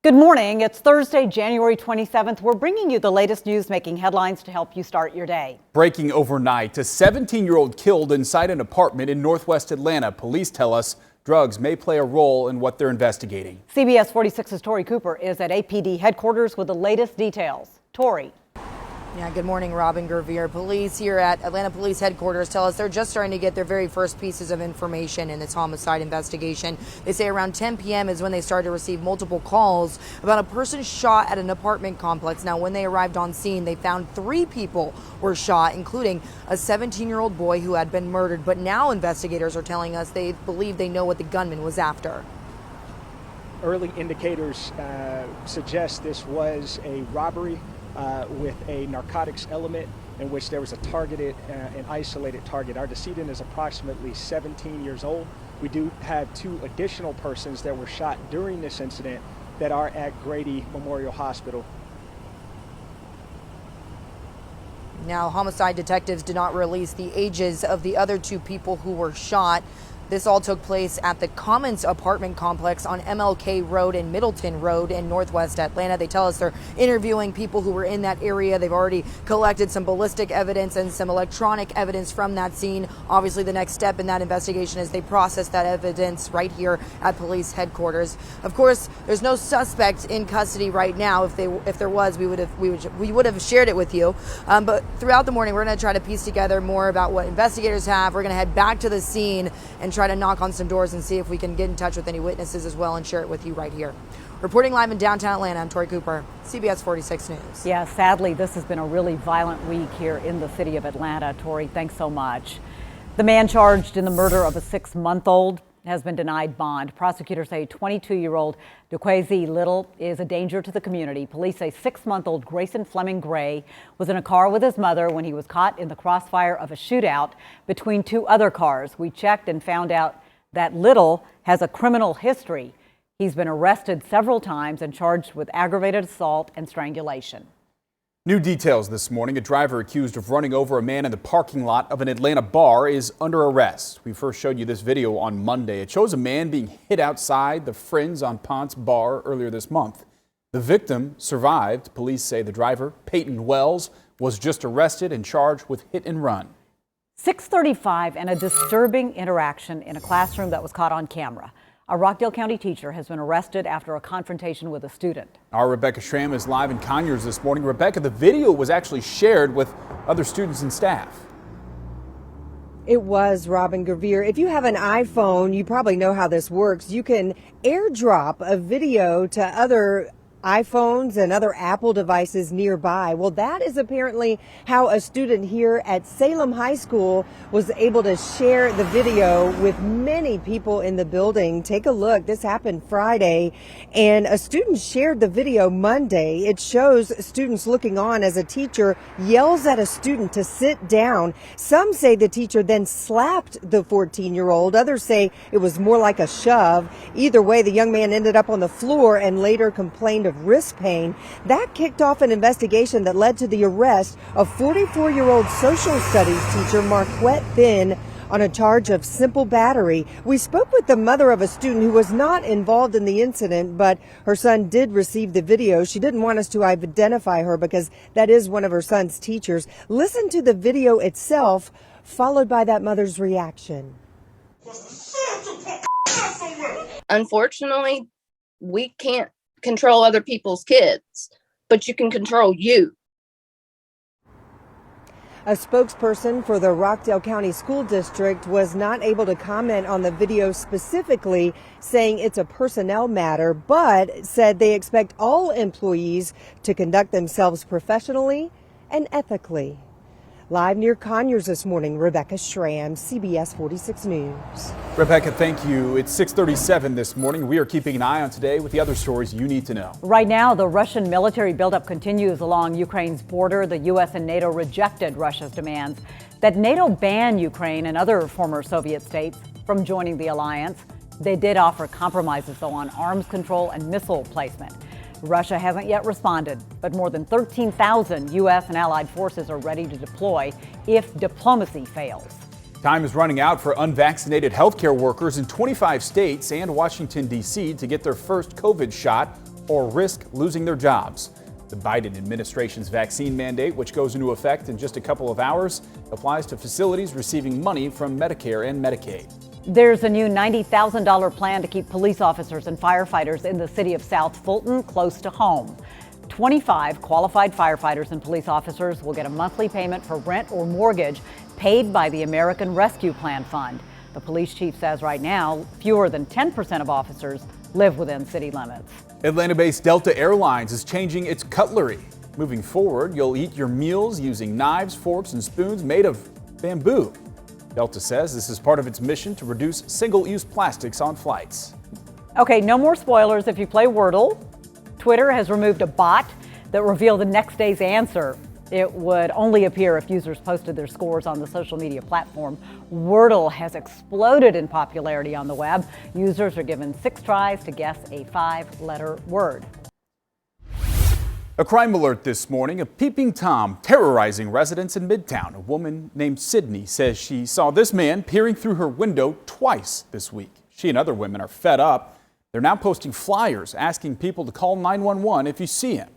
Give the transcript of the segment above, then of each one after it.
Good morning. It's Thursday, January 27th. We're bringing you the latest news making headlines to help you start your day. Breaking overnight, a 17-year-old killed inside an apartment in northwest Atlanta. Police tell us drugs may play a role in what they're investigating. CBS 46's Tori Cooper is at APD headquarters with the latest details. Tori. Yeah, good morning, Robin Gervier. Police here at Atlanta Police Headquarters tell us they're just starting to get their very first pieces of information in this homicide investigation. They say around 10 p.m. is when they started to receive multiple calls about a person shot at an apartment complex. Now, when they arrived on scene, they found 3 people were shot, including a 17-year-old boy who had been murdered. But now investigators are telling us they believe they know what the gunman was after. Early indicators suggest this was a robbery with a narcotics element in which there was a targeted and isolated target. Our decedent is approximately 17 years old. We do have 2 additional persons that were shot during this incident that are at Grady Memorial Hospital. Now, homicide detectives did not release the ages of the other 2 people who were shot. This all took place at the Commons apartment complex on MLK Road and Middleton Road in northwest Atlanta. They tell us they're interviewing people who were in that area. They've already collected some ballistic evidence and some electronic evidence from that scene. Obviously, the next step in that investigation is they process that evidence right here at police headquarters. Of course, there's no suspect in custody right now. If there was, we would have shared it with you. But throughout the morning, we're going to try to piece together more about what investigators have. We're going to head back to the scene and try to knock on some doors and see if we can get in touch with any witnesses as well and share it with you right here. Reporting live in downtown Atlanta, I'm Tori Cooper, CBS 46 News. Yeah, sadly, this has been a really violent week here in the city of Atlanta. Tori, thanks so much. The man charged in the murder of a 6-month-old has been denied bond. Prosecutors say 22-year-old DeQuazi Little is a danger to the community. Police say 6-month-old Grayson Fleming Gray was in a car with his mother when he was caught in the crossfire of a shootout between 2 other cars. We checked and found out that Little has a criminal history. He's been arrested several times and charged with aggravated assault and strangulation. New details this morning. A driver accused of running over a man in the parking lot of an Atlanta bar is under arrest. We first showed you this video on Monday. It shows a man being hit outside the Friends on Ponce bar earlier this month. The victim survived. Police say the driver, Peyton Wells, was just arrested and charged with hit and run. 6:35 and a disturbing interaction in a classroom that was caught on camera. A Rockdale County teacher has been arrested after a confrontation with a student. Our Rebecca Schramm is live in Conyers this morning. Rebecca, the video was actually shared with other students and staff. It was, Robin Gervier. If you have an iPhone, you probably know how this works. You can airdrop a video to other iPhones and other Apple devices nearby. Well, that is apparently how a student here at Salem High School was able to share the video with many people in the building. Take a look. This happened Friday, and a student shared the video Monday. It shows students looking on as a teacher yells at a student to sit down. Some say the teacher then slapped the 14-year-old. Others say it was more like a shove. Either way, the young man ended up on the floor and later complained of wrist pain. That kicked off an investigation that led to the arrest of 44-year-old social studies teacher Marquette Finn on a charge of simple battery. We spoke with the mother of a student who was not involved in the incident, but her son did receive the video. She didn't want us to identify her because that is one of her son's teachers. Listen to the video itself, followed by that mother's reaction. Unfortunately, we can't control other people's kids, but you can control you. A spokesperson for the Rockdale County School District was not able to comment on the video specifically, saying it's a personnel matter, but said they expect all employees to conduct themselves professionally and ethically. Live near Conyers this morning, Rebecca Schramm, CBS 46 News. Rebecca, thank you. It's 6:37 this morning. We are keeping an eye on today with the other stories you need to know. Right now, the Russian military buildup continues along Ukraine's border. The U.S. and NATO rejected Russia's demands that NATO ban Ukraine and other former Soviet states from joining the alliance. They did offer compromises, though, on arms control and missile placement. Russia hasn't yet responded, but more than 13,000 U.S. and allied forces are ready to deploy if diplomacy fails. Time is running out for unvaccinated healthcare workers in 25 states and Washington, D.C. to get their first COVID shot. or risk losing their jobs. The Biden administration's vaccine mandate, which goes into effect in just a couple of hours, applies to facilities receiving money from Medicare and Medicaid. There's a new $90,000 plan to keep police officers and firefighters in the city of South Fulton close to home. 25 qualified firefighters and police officers will get a monthly payment for rent or mortgage paid by the American Rescue Plan Fund. The police chief says right now, fewer than 10% of officers live within city limits. Atlanta-based Delta Airlines is changing its cutlery. Moving forward, you'll eat your meals using knives, forks, and spoons made of bamboo. Delta says this is part of its mission to reduce single-use plastics on flights. Okay, no more spoilers if you play Wordle. Twitter has removed a bot that revealed the next day's answer. It would only appear if users posted their scores on the social media platform. Wordle has exploded in popularity on the web. Users are given 6 tries to guess a 5-letter word. A crime alert this morning, a peeping Tom terrorizing residents in Midtown. A woman named Sydney says she saw this man peering through her window twice this week. She and other women are fed up. They're now posting flyers asking people to call 911 if you see him.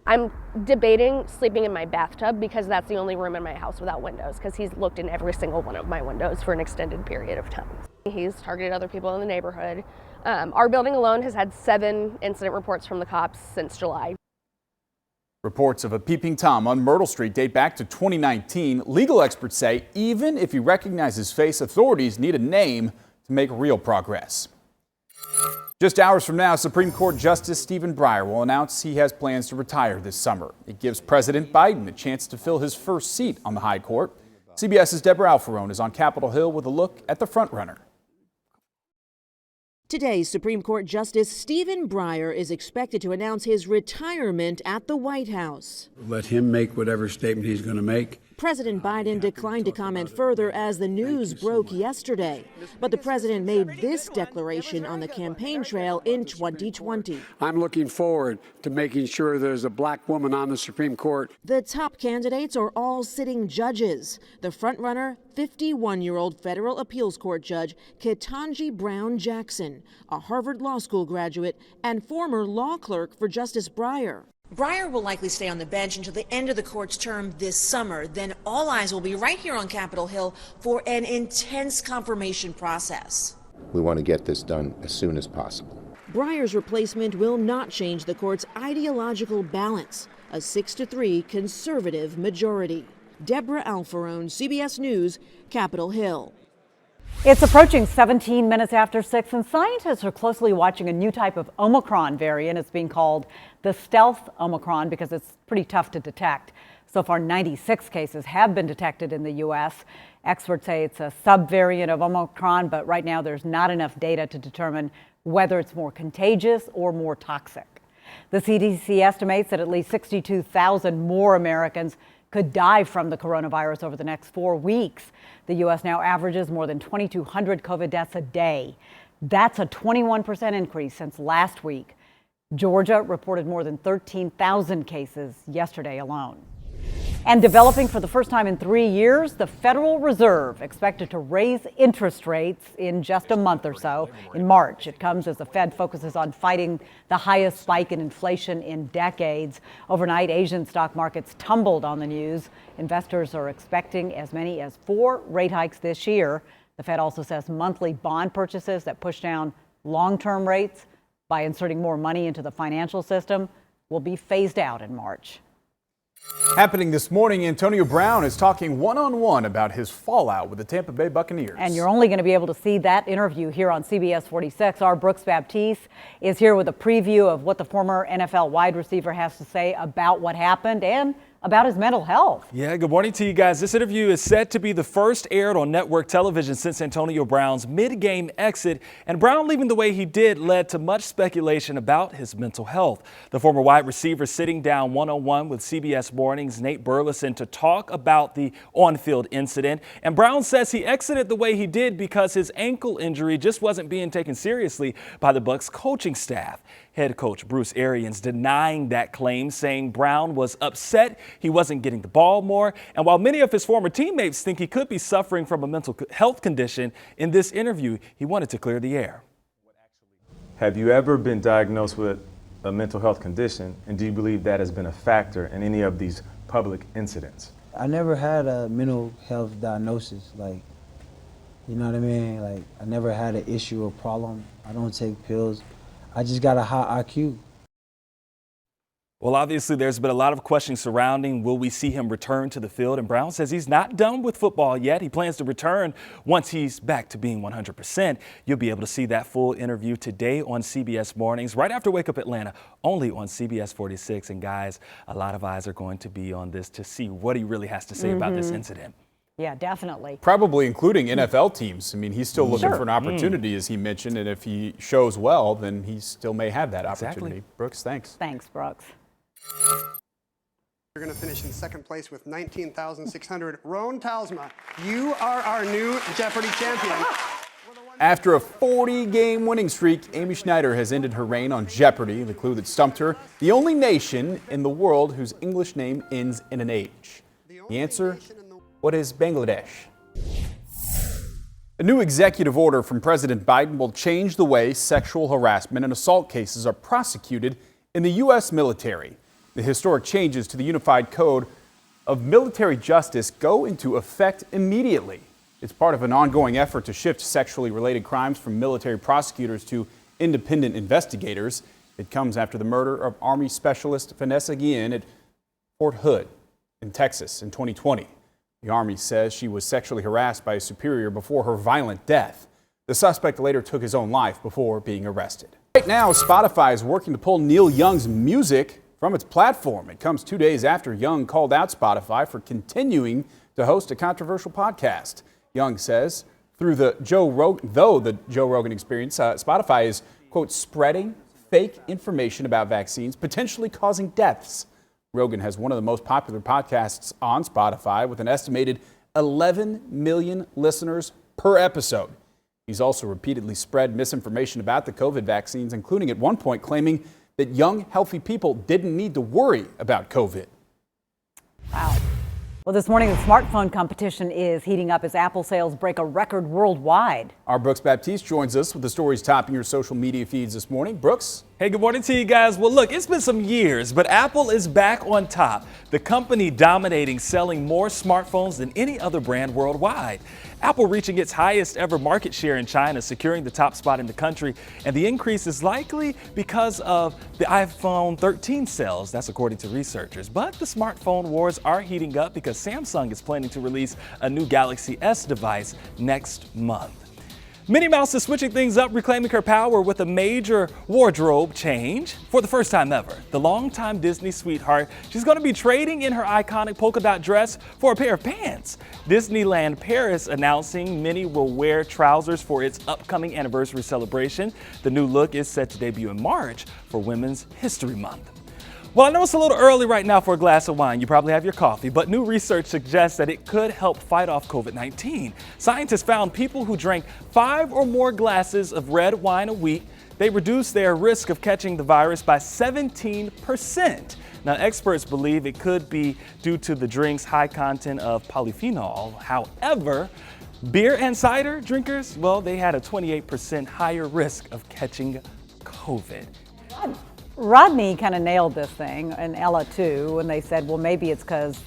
I'm debating sleeping in my bathtub because that's the only room in my house without windows, because he's looked in every single one of my windows for an extended period of time. He's targeted other people in the neighborhood. Our building alone has had 7 incident reports from the cops since July. Reports of a peeping Tom on Myrtle Street date back to 2019. Legal experts say even if you recognize his face, authorities need a name to make real progress. Just hours from now, Supreme Court Justice Stephen Breyer will announce he has plans to retire this summer. It gives President Biden a chance to fill his first seat on the high court. CBS's Deborah Alfarone is on Capitol Hill with a look at the frontrunner. Today, Supreme Court Justice Stephen Breyer is expected to announce his retirement at the White House. Let him make whatever statement he's going to make. President Biden declined to comment further as the news broke yesterday. But the president made this declaration on the campaign trail in 2020. I'm looking forward to making sure there's a black woman on the Supreme Court. The top candidates are all sitting judges. The frontrunner, 51-year-old federal appeals court judge Ketanji Brown Jackson, a Harvard Law School graduate and former law clerk for Justice Breyer. Breyer will likely stay on the bench until the end of the court's term this summer. Then all eyes will be right here on Capitol Hill for an intense confirmation process. We want to get this done as soon as possible. Breyer's replacement will not change the court's ideological balance, a 6-3 conservative majority. Deborah Alfarone, CBS News, Capitol Hill. It's approaching 17 minutes after 6, and scientists are closely watching a new type of Omicron variant. It's being called the stealth Omicron because it's pretty tough to detect. So far, 96 cases have been detected in the U.S. Experts say it's a subvariant of Omicron, but right now there's not enough data to determine whether it's more contagious or more toxic. The CDC estimates that at least 62,000 more Americans could die from the coronavirus over the next 4 weeks. The U.S. now averages more than 2,200 COVID deaths a day. That's a 21% increase since last week. Georgia reported more than 13,000 cases yesterday alone. And developing for the first time in 3 years, the Federal Reserve expected to raise interest rates in just a month or so in March. It comes as the Fed focuses on fighting the highest spike in inflation in decades. Overnight, Asian stock markets tumbled on the news. Investors are expecting as many as 4 rate hikes this year. The Fed also says monthly bond purchases that push down long-term rates by inserting more money into the financial system will be phased out in March. Happening this morning, Antonio Brown is talking one-on-one about his fallout with the Tampa Bay Buccaneers. And you're only going to be able to see that interview here on CBS 46. Our Brooks Baptiste is here with a preview of what the former NFL wide receiver has to say about what happened and about his mental health. Yeah, good morning to you guys. This interview is set to be the first aired on network television since Antonio Brown's mid-game exit, and Brown leaving the way he did led to much speculation about his mental health. The former wide receiver sitting down one-on-one with CBS Morning's Nate Burleson to talk about the on-field incident, and Brown says he exited the way he did because his ankle injury just wasn't being taken seriously by the Bucs coaching staff. Head coach Bruce Arians denying that claim, saying Brown was upset he wasn't getting the ball more. And while many of his former teammates think he could be suffering from a mental health condition, in this interview, he wanted to clear the air. Have you ever been diagnosed with a mental health condition, and do you believe that has been a factor in any of these public incidents? I never had a mental health diagnosis, like, you know what I mean? Like, I never had an issue or problem. I don't take pills. I just got a high IQ. Well, obviously, there's been a lot of questions surrounding will we see him return to the field, and Brown says he's not done with football yet. He plans to return once he's back to being 100%. You'll be able to see that full interview today on CBS Mornings, right after Wake Up Atlanta, only on CBS 46. And guys, a lot of eyes are going to be on this to see what he really has to say about this incident. Yeah, definitely. Probably including NFL teams. I mean, he's still looking for an opportunity, as he mentioned, and if he shows well, then he still may have that opportunity. Exactly. Brooks, thanks. Thanks, Brooks. You're going to finish in second place with 19,600. Roan Talsma, you are our new Jeopardy champion. After a 40-game winning streak, Amy Schneider has ended her reign on Jeopardy, the clue that stumped her, the only nation in the world whose English name ends in an H. The answer, what is Bangladesh? A new executive order from President Biden will change the way sexual harassment and assault cases are prosecuted in the U.S. military. The historic changes to the Unified Code of Military Justice go into effect immediately. It's part of an ongoing effort to shift sexually related crimes from military prosecutors to independent investigators. It comes after the murder of Army Specialist Vanessa Guillen at Fort Hood in Texas in 2020. The Army says she was sexually harassed by a superior before her violent death. The suspect later took his own life before being arrested. Right now, Spotify is working to pull Neil Young's music from its platform. It comes 2 days after Young called out Spotify for continuing to host a controversial podcast. Young says through the Joe Rogan experience, Spotify is, quote, spreading fake information about vaccines, potentially causing deaths. Rogan has one of the most popular podcasts on Spotify with an estimated 11 million listeners per episode. He's also repeatedly spread misinformation about the COVID vaccines, including at one point claiming that young, healthy people didn't need to worry about COVID. Wow. Well, this morning, the smartphone competition is heating up as Apple sales break a record worldwide. Our Brooks Baptiste joins us with the stories topping your social media feeds this morning. Brooks? Hey, good morning to you guys. Well, look, it's been some years, but Apple is back on top. The company dominating, selling more smartphones than any other brand worldwide. Apple reaching its highest ever market share in China, securing the top spot in the country. And the increase is likely because of the iPhone 13 sales. That's according to researchers. But the smartphone wars are heating up because Samsung is planning to release a new Galaxy S device next month. Minnie Mouse is switching things up, reclaiming her power with a major wardrobe change for the first time ever. The longtime Disney sweetheart, she's going to be trading in her iconic polka dot dress for a pair of pants. Disneyland Paris announcing Minnie will wear trousers for its upcoming anniversary celebration. The new look is set to debut in March for Women's History Month. Well, I know it's a little early right now for a glass of wine. You probably have your coffee, but new research suggests that it could help fight off COVID-19. Scientists found people who drank 5 or more glasses of red wine a week, they reduced their risk of catching the virus by 17%. Now, experts believe it could be due to the drink's high content of polyphenol. However, beer and cider drinkers, well, they had a 28% higher risk of catching COVID. Rodney kind of nailed this thing, and Ella too, and they said, well, maybe it's because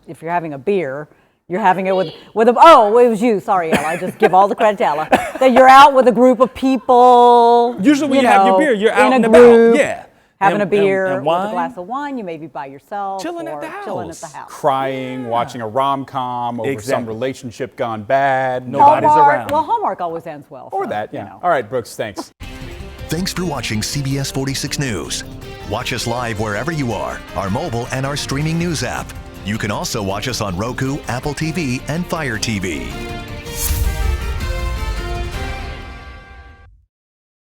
if you're having a beer, you're having it with a, oh, it was you, sorry, Ella, I just give all the credit to Ella, that you're out with a group of people. Usually when you have your beer, you're out in and a about, group, yeah. Having a beer and with wine. a glass of wine, you may be by yourself. Chilling or at the house. chilling at the house. Crying, watching a rom-com over some relationship gone bad. Nobody's around. Well, Hallmark always ends well. Or so, that, yeah. You know. All right, Brooks, thanks. Thanks for watching CBS 46 News. Watch us live wherever you are, our mobile and our streaming news app. You can also watch us on Roku, Apple TV, and Fire TV.